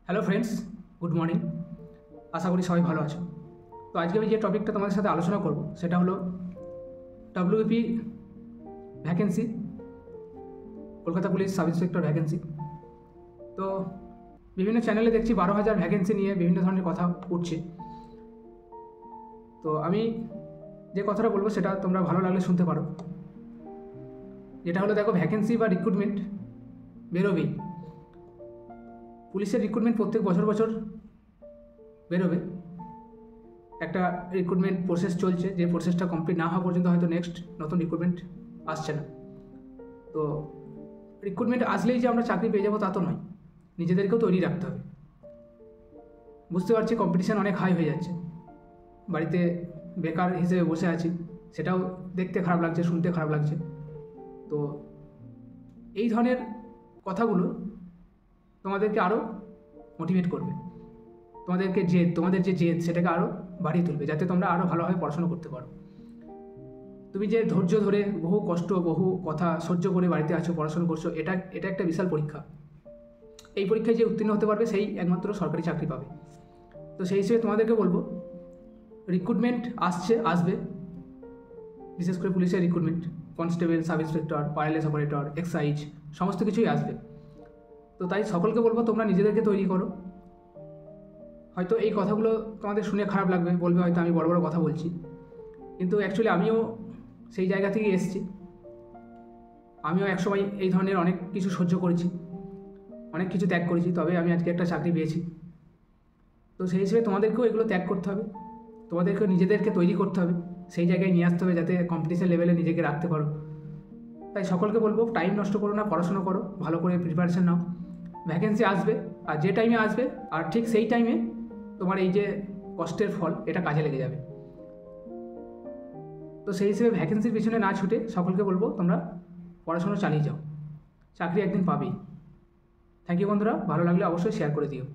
Hello friends, good morning. আশা করি সবাই ভালো আছো। তো আজকে আমি যে টপিকটা তোমাদের সাথে আলোচনা করব সেটা হলো WBP vacancy, Kolkata police sub inspector vacancy. তো বিভিন্ন চ্যানেলে দেখছি 12,000 ভ্যাকেন্সি নিয়ে বিভিন্ন ধরনের কথা উঠছে। তো আমি যে কথাটা বলবো সেটা তোমরা ভালো লাগলে শুনতে পারো। যেটা হলো, দেখো, ভ্যাকেন্সি বা রিক্রুটমেন্ট বেরোবেই। পুলিশের রিক্রুটমেন্ট প্রত্যেক বছর বছর বেরোবে। একটা রিক্রুটমেন্ট প্রসেস চলছে, যে প্রসেসটা কমপ্লিট না হওয়া পর্যন্ত হয়তো নেক্সট নতুন রিক্রুটমেন্ট আসছে না। তো রিক্রুটমেন্ট আসলেই যে আমরা চাকরি পেয়ে যাবো তা তো নয়, নিজেদেরকেও তৈরি রাখতে হবে। বুঝতে পারছি কম্পিটিশান অনেক হাই হয়ে যাচ্ছে। বাড়িতে বেকার হিসেবে বসে আছি, সেটাও দেখতে খারাপ লাগছে, শুনতে খারাপ লাগছে। তো এই ধরনের কথাগুলো তোমাদেরকে আরও মোটিভেট করবে, তোমাদের যে জেদ সেটাকে আরও বাড়িয়ে তুলবে, যাতে তোমরা আরও ভালোভাবে পড়াশোনা করতে পারো। তুমি যে ধৈর্য ধরে বহু কষ্ট, বহু কথা সহ্য করে বাড়িতে আছো, পড়াশোনা করছো, এটা একটা বিশাল পরীক্ষা। এই পরীক্ষায় যে উত্তীর্ণ হতে পারবে সেই একমাত্র সরকারি চাকরি পাবে। তো সেই হিসেবে তোমাদেরকে বলবো, রিক্রুটমেন্ট আসবে, বিশেষ করে পুলিশের recruitment, constable, sub inspector, wireless operator, excise, সমস্ত কিছুই আসবে। তো তাই সকলকে বলবো, তোমরা নিজেদেরকে তৈরি করো। হয়তো এই কথাগুলো তোমাদের শুনে খারাপ লাগবে, বলবে হয়তো আমি বড় বড় কথা বলছি, কিন্তু অ্যাকচুয়ালি আমিও সেই জায়গা থেকেই এসেছি। আমিও একসময় এই ধরনের অনেক কিছু সহ্য করেছি, অনেক কিছু ত্যাগ করেছি, তবে আমি আজকে একটা চাকরি পেয়েছি। তো সেই হিসেবে তোমাদেরকেও এগুলো ত্যাগ করতে হবে, তোমাদেরকেও নিজেদেরকে তৈরি করতে হবে, সেই জায়গায় নিয়ে আসতে হবে যাতে কম্পিটিশন লেভেলে নিজেকে রাখতে পারো। তাই সকলকে বলবো, টাইম নষ্ট করো না, পড়াশোনা করো, ভালো করে প্রিপারেশন নাও। ভ্যাকেন্সি আসবে, আর যে টাইমে আসবে আর ঠিক সেই টাইমে তোমার এই যে কষ্টের ফল এটা কাজে লেগে যাবে। তো সেই হিসেবে ভ্যাকেন্সির পিছনে না ছুটে সকলকে বলবো, তোমরা পড়াশোনা চালিয়ে যাও, চাকরি একদিন পাবেই। থ্যাংক ইউ বন্ধুরা, ভালো লাগলে অবশ্যই শেয়ার করে দিও।